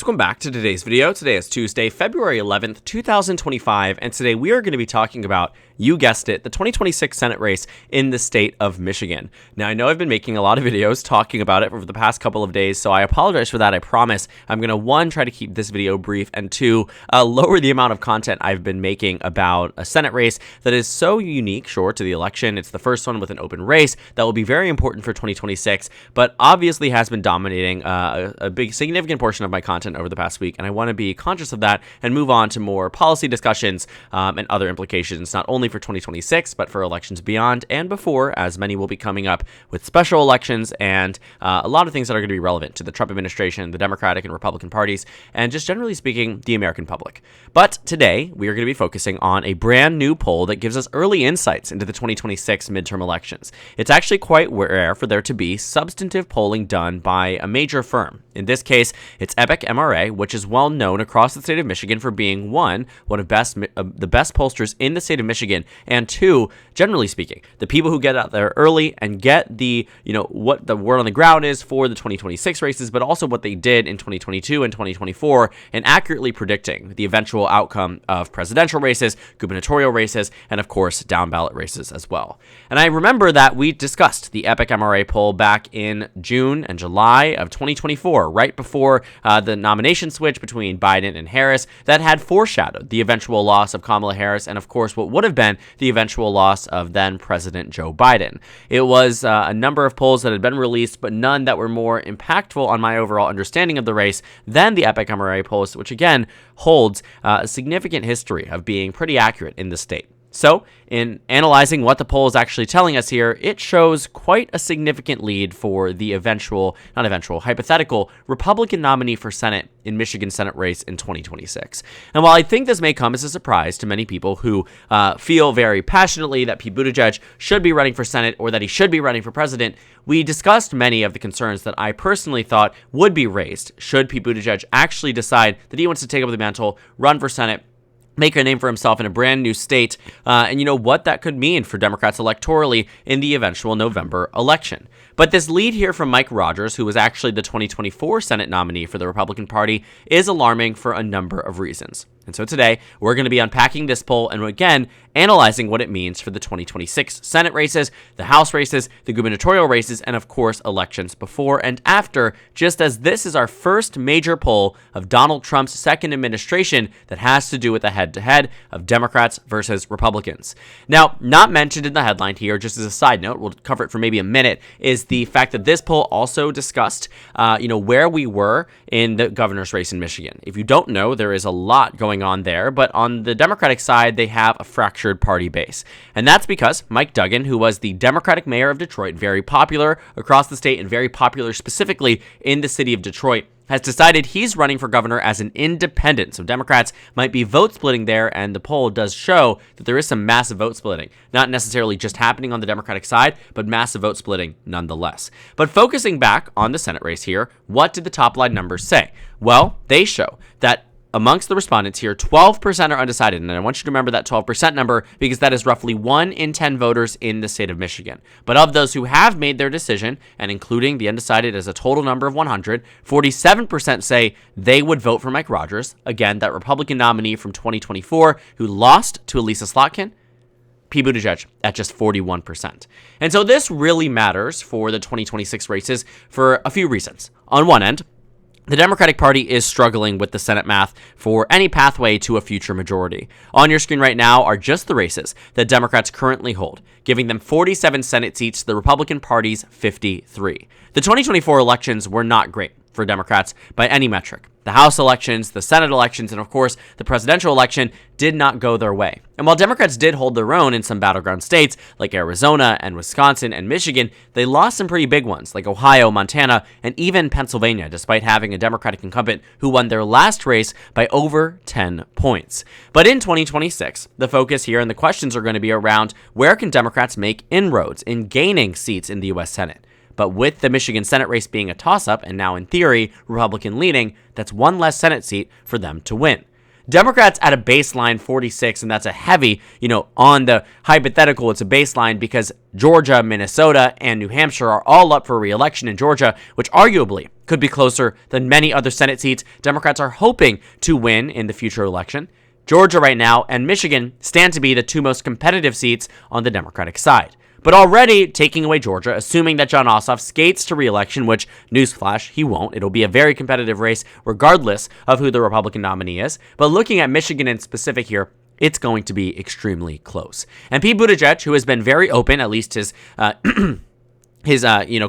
So welcome back to today's video. Today is Tuesday, February 11th, 2025, and today we are going to be talking about, you guessed it, the 2026 Senate race in the state of Michigan. Now, I know I've been making a lot of videos talking about it over the past couple of days, so I apologize for that. I promise I'm going to, one, try to keep this video brief, and two, lower the amount of content I've been making about a Senate race that is so unique, sure, to the election. It's the first one with an open race that will be very important for 2026, but obviously has been dominating a big, significant portion of my content over the past week, and I want to be conscious of that and move on to more policy discussions and other implications, not only for 2026, but for elections beyond and before, as many will be coming up with special elections and a lot of things that are going to be relevant to the Trump administration, the Democratic and Republican parties, and just generally speaking, the American public. But today, we are going to be focusing on a brand new poll that gives us early insights into the 2026 midterm elections. It's actually quite rare for there to be substantive polling done by a major firm. In this case, it's Epic MRA, which is well known across the state of Michigan for being one of the best pollsters in the state of Michigan, and two, generally speaking, the people who get out there early and get the, what the word on the ground is for the 2026 races, but also what they did in 2022 and 2024, and accurately predicting the eventual outcome of presidential races, gubernatorial races, and of course, down ballot races as well. And I remember that we discussed the Epic MRA poll back in June and July of 2024, right before the nomination switch between Biden and Harris that had foreshadowed the eventual loss of Kamala Harris and, of course, what would have been the eventual loss of then President Joe Biden. It was a number of polls that had been released, but none that were more impactful on my overall understanding of the race than the Epic MRA polls, which again holds a significant history of being pretty accurate in the state. So, in analyzing what the poll is actually telling us here, it shows quite a significant lead for the hypothetical Republican nominee for Senate in Michigan Senate race in 2026. And while I think this may come as a surprise to many people who feel very passionately that Pete Buttigieg should be running for Senate or that he should be running for president, we discussed many of the concerns that I personally thought would be raised should Pete Buttigieg actually decide that he wants to take up the mantle, run for Senate, make a name for himself in a brand new state, and what that could mean for Democrats electorally in the eventual November election. But this lead here from Mike Rogers, who was actually the 2024 Senate nominee for the Republican Party, is alarming for a number of reasons. And so today, we're going to be unpacking this poll and again, analyzing what it means for the 2026 Senate races, the House races, the gubernatorial races, and of course, elections before and after, just as this is our first major poll of Donald Trump's second administration that has to do with the head-to-head of Democrats versus Republicans. Now, not mentioned in the headline here, just as a side note, we'll cover it for maybe a minute, is the fact that this poll also discussed, where we were in the governor's race in Michigan. If you don't know, there is a lot going on there, but on the Democratic side, they have a fractured party base. And that's because Mike Duggan, who was the Democratic mayor of Detroit, very popular across the state and very popular specifically in the city of Detroit, has decided he's running for governor as an independent. So Democrats might be vote splitting there, and the poll does show that there is some massive vote splitting. Not necessarily just happening on the Democratic side, but massive vote splitting nonetheless. But focusing back on the Senate race here, what did the top line numbers say? Well, they show that amongst the respondents here, 12% are undecided, and I want you to remember that 12% number because that is roughly 1 in 10 voters in the state of Michigan. But of those who have made their decision, and including the undecided as a total number of 100, 47% say they would vote for Mike Rogers, again, that Republican nominee from 2024 who lost to Elisa Slotkin, Pete Buttigieg at just 41%. And so this really matters for the 2026 races for a few reasons. On one end, the Democratic Party is struggling with the Senate math for any pathway to a future majority. On your screen right now are just the races that Democrats currently hold, giving them 47 Senate seats to the Republican Party's 53. The 2024 elections were not great for Democrats by any metric. The House elections, the Senate elections, and of course, the presidential election did not go their way. And while Democrats did hold their own in some battleground states like Arizona and Wisconsin and Michigan, they lost some pretty big ones like Ohio, Montana, and even Pennsylvania, despite having a Democratic incumbent who won their last race by over 10 points. But in 2026, the focus here and the questions are going to be around where can Democrats make inroads in gaining seats in the U.S. Senate. But with the Michigan Senate race being a toss-up and now in theory Republican leaning, that's one less Senate seat for them to win. Democrats at a baseline 46, and that's a heavy, on the hypothetical, it's a baseline because Georgia, Minnesota, and New Hampshire are all up for re-election in Georgia, which arguably could be closer than many other Senate seats Democrats are hoping to win in the future election. Georgia right now and Michigan stand to be the two most competitive seats on the Democratic side. But already taking away Georgia, assuming that Jon Ossoff skates to re-election, which, newsflash, he won't. It'll be a very competitive race regardless of who the Republican nominee is. But looking at Michigan in specific here, it's going to be extremely close. And Pete Buttigieg, who has been very open, at least his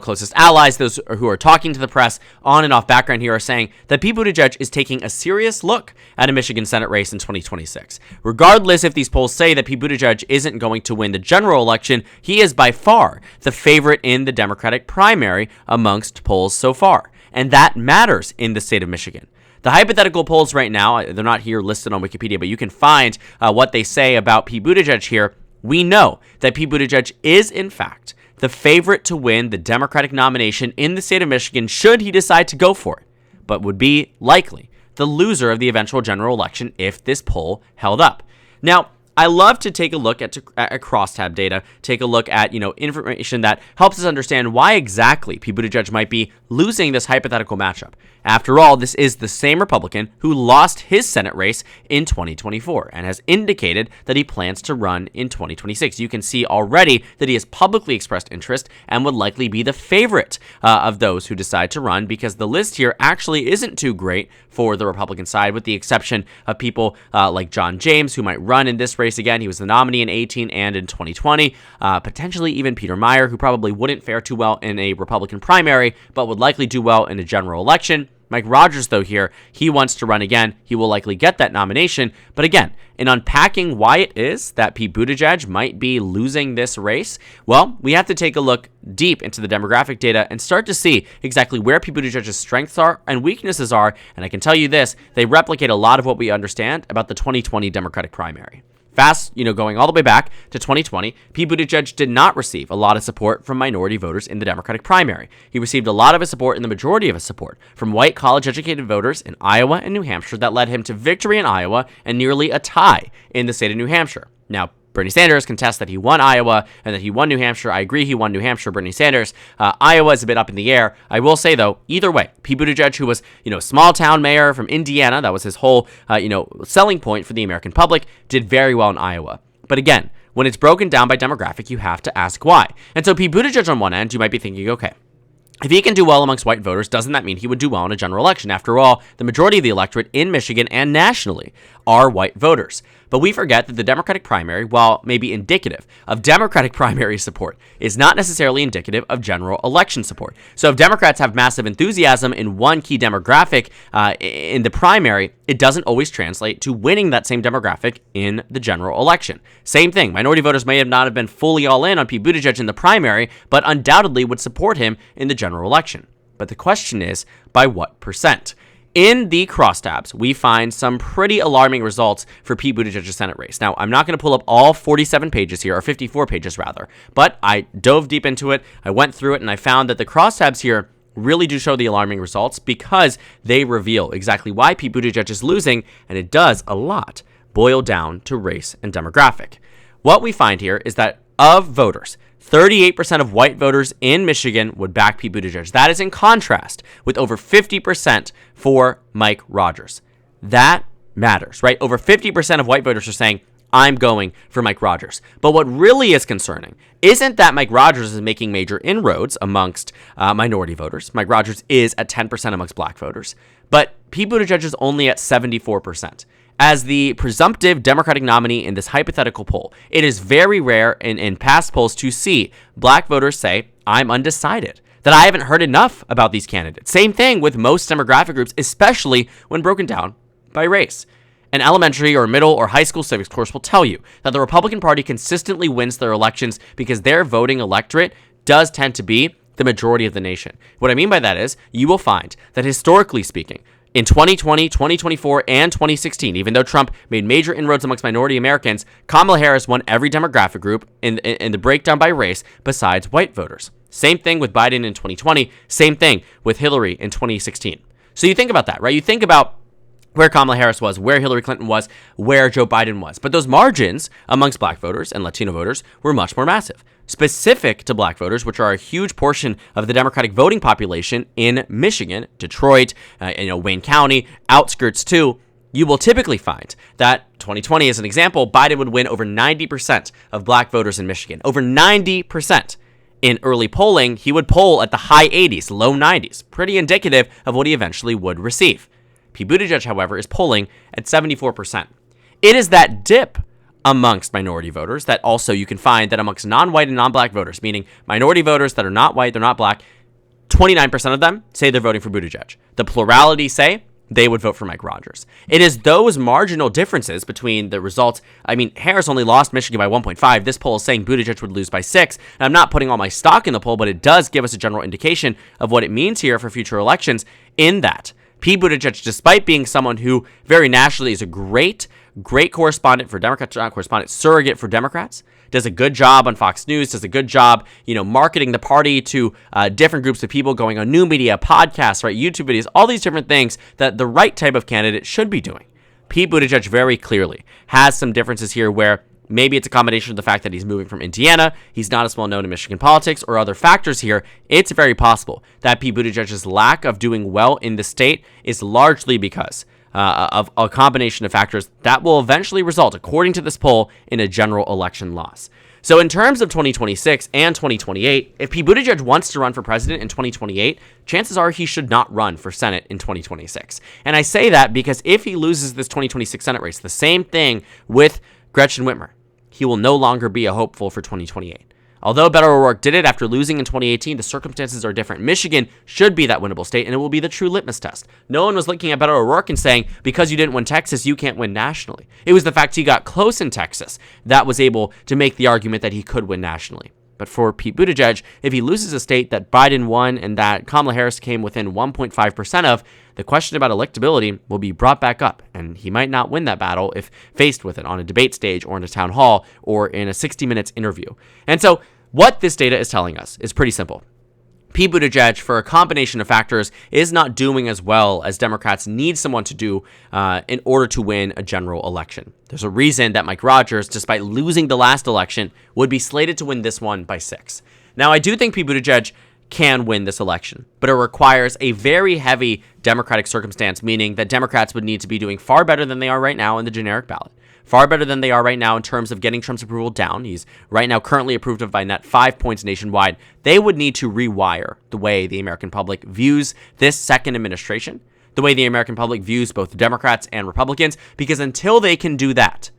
closest allies, those who are talking to the press on and off background here, are saying that Pete Buttigieg is taking a serious look at a Michigan Senate race in 2026. Regardless if these polls say that Pete Buttigieg isn't going to win the general election, he is by far the favorite in the Democratic primary amongst polls so far. And that matters in the state of Michigan. The hypothetical polls right now, they're not here listed on Wikipedia, but you can find what they say about Pete Buttigieg here. We know that Pete Buttigieg is, in fact, the favorite to win the Democratic nomination in the state of Michigan should he decide to go for it, but would be likely the loser of the eventual general election if this poll held up. Now, I love to take a look at crosstab data, take a look at, information that helps us understand why exactly Pete Buttigieg might be losing this hypothetical matchup. After all, this is the same Republican who lost his Senate race in 2024 and has indicated that he plans to run in 2026. You can see already that he has publicly expressed interest and would likely be the favorite of those who decide to run, because the list here actually isn't too great for the Republican side, with the exception of people like John James, who might run in this race again. He was the nominee in 2018 and in 2020. Potentially even Peter Meijer, who probably wouldn't fare too well in a Republican primary, but would likely do well in a general election. Mike Rogers, though, here, he wants to run again. He will likely get that nomination. But again, in unpacking why it is that Pete Buttigieg might be losing this race, well, we have to take a look deep into the demographic data and start to see exactly where Pete Buttigieg's strengths are and weaknesses are. And I can tell you this, they replicate a lot of what we understand about the 2020 Democratic primary. Fast, going all the way back to 2020, Pete Buttigieg did not receive a lot of support from minority voters in the Democratic primary. He received a lot of his support, and the majority of his support, from white college-educated voters in Iowa and New Hampshire that led him to victory in Iowa and nearly a tie in the state of New Hampshire. Now, Bernie Sanders contests that he won Iowa and that he won New Hampshire. I agree he won New Hampshire, Bernie Sanders. Iowa is a bit up in the air. I will say, though, either way, Pete Buttigieg, who was, small town mayor from Indiana, that was his whole, selling point for the American public, did very well in Iowa. But again, when it's broken down by demographic, you have to ask why. And so Pete Buttigieg on one end, you might be thinking, okay, if he can do well amongst white voters, doesn't that mean he would do well in a general election? After all, the majority of the electorate in Michigan and nationally are white voters. But we forget that the Democratic primary, while maybe indicative of Democratic primary support, is not necessarily indicative of general election support. So if Democrats have massive enthusiasm in one key demographic in the primary, it doesn't always translate to winning that same demographic in the general election. Same thing, minority voters may not have been fully all in on Pete Buttigieg in the primary, but undoubtedly would support him in the general election. But the question is, by what percent? In the crosstabs, we find some pretty alarming results for Pete Buttigieg's Senate race. Now, I'm not going to pull up all 47 pages here, or 54 pages rather, but I dove deep into it, I went through it, and I found that the crosstabs here really do show the alarming results because they reveal exactly why Pete Buttigieg is losing, and it does a lot boil down to race and demographic. What we find here is that of voters, 38% of white voters in Michigan would back Pete Buttigieg. That is in contrast with over 50% for Mike Rogers. That matters, right? Over 50% of white voters are saying, I'm going for Mike Rogers. But what really is concerning isn't that Mike Rogers is making major inroads amongst minority voters. Mike Rogers is at 10% amongst black voters. But Pete Buttigieg is only at 74%. As the presumptive Democratic nominee in this hypothetical poll, it is very rare in past polls to see black voters say, I'm undecided, that I haven't heard enough about these candidates. Same thing with most demographic groups, especially when broken down by race. An elementary or middle or high school civics course will tell you that the Republican Party consistently wins their elections because their voting electorate does tend to be the majority of the nation. What I mean by that is you will find that historically speaking, in 2020, 2024, and 2016, even though Trump made major inroads amongst minority Americans, Kamala Harris won every demographic group in the breakdown by race besides white voters. Same thing with Biden in 2020. Same thing with Hillary in 2016. So you think about that, right? You think about where Kamala Harris was, where Hillary Clinton was, where Joe Biden was. But those margins amongst black voters and Latino voters were much more massive. specific to black voters, which are a huge portion of the Democratic voting population in Michigan, Detroit, Wayne County, outskirts too, you will typically find that 2020, as an example, Biden would win over 90% of black voters in Michigan. Over 90%. In early polling, he would poll at the high 80s, low 90s, pretty indicative of what he eventually would receive. Pete Buttigieg, however, is polling at 74%. It is that dip amongst minority voters that also you can find that amongst non-white and non-black voters, meaning minority voters that are not white, they're not black, 29% of them say they're voting for Buttigieg. The plurality say they would vote for Mike Rogers. It is those marginal differences between the results. I mean, Harris only lost Michigan by 1.5. This poll is saying Buttigieg would lose by 6. And I'm not putting all my stock in the poll, but it does give us a general indication of what it means here for future elections in that Pete Buttigieg, despite being someone who very nationally is a great correspondent for Democrats, not correspondent, surrogate for Democrats, does a good job on Fox News, does a good job, marketing the party to different groups of people, going on new media, podcasts, right, YouTube videos, all these different things that the right type of candidate should be doing. Pete Buttigieg very clearly has some differences here where maybe it's a combination of the fact that he's moving from Indiana, he's not as well known in Michigan politics, or other factors here. It's very possible that Pete Buttigieg's lack of doing well in the state is largely because of a combination of factors that will eventually result, according to this poll, in a general election loss. So in terms of 2026 and 2028, if Pete Buttigieg wants to run for president in 2028, chances are he should not run for Senate in 2026. And I say that because if he loses this 2026 Senate race, the same thing with Gretchen Whitmer, he will no longer be a hopeful for 2028. Although Beto O'Rourke did it after losing in 2018, the circumstances are different. Michigan should be that winnable state, and it will be the true litmus test. No one was looking at Beto O'Rourke and saying, because you didn't win Texas, you can't win nationally. It was the fact he got close in Texas that was able to make the argument that he could win nationally. But for Pete Buttigieg, if he loses a state that Biden won and that Kamala Harris came within 1.5% of, the question about electability will be brought back up, and he might not win that battle if faced with it on a debate stage or in a town hall or in a 60 minutes interview. And so what this data is telling us is pretty simple. Pete Buttigieg, for a combination of factors, is not doing as well as Democrats need someone to do in order to win a general election. There's a reason that Mike Rogers, despite losing the last election, would be slated to win this one by 6. Now, I do think Pete Buttigieg can win this election, but it requires a very heavy Democratic circumstance, meaning that Democrats would need to be doing far better than they are right now in the generic ballot. Far better than they are right now in terms of getting Trump's approval down. He's right now currently approved of by net 5 points nationwide. They would need to rewire the way the American public views this second administration, the way the American public views both Democrats and Republicans, because until they can do that,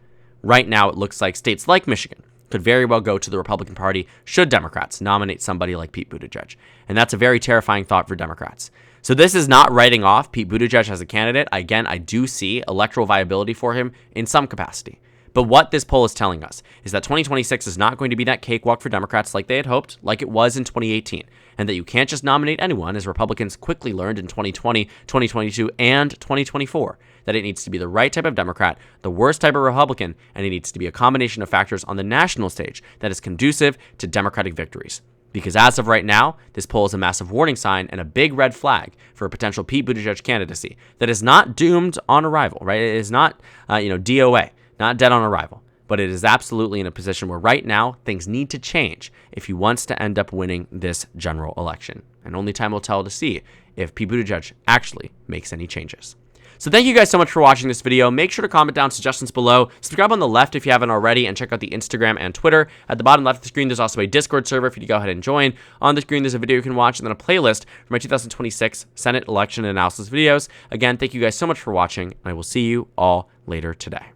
right now it looks like states like Michigan could very well go to the Republican Party should Democrats nominate somebody like Pete Buttigieg. And that's a very terrifying thought for Democrats. So this is not writing off Pete Buttigieg as a candidate. Again, I do see electoral viability for him in some capacity. But what this poll is telling us is that 2026 is not going to be that cakewalk for Democrats like they had hoped, like it was in 2018, and that you can't just nominate anyone, as Republicans quickly learned in 2020, 2022, and 2024, that it needs to be the right type of Democrat, the worst type of Republican, and it needs to be a combination of factors on the national stage that is conducive to Democratic victories. Because as of right now, this poll is a massive warning sign and a big red flag for a potential Pete Buttigieg candidacy that is not doomed on arrival, right? It is not, DOA, not dead on arrival, but it is absolutely in a position where right now things need to change if he wants to end up winning this general election. And only time will tell to see if Pete Buttigieg actually makes any changes. So thank you guys so much for watching this video. Make sure to comment down suggestions below. Subscribe on the left if you haven't already, and check out the Instagram and Twitter. At the bottom left of the screen, there's also a Discord server for you to go ahead and join. On the screen, there's a video you can watch, and then a playlist for my 2026 Senate election analysis videos. Again, thank you guys so much for watching, and I will see you all later today.